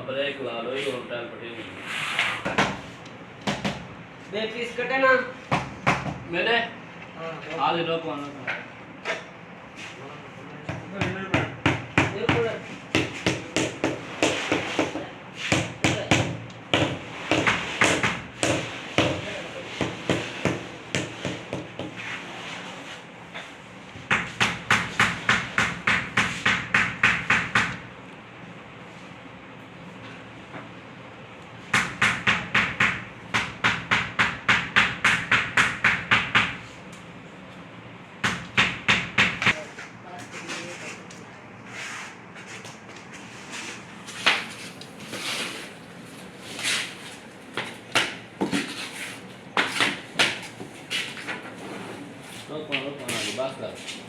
Break ला लो ही और time पड़ेगी। बे piece कटे ना मेरे हां आज लो कौन है लो कौन बस कर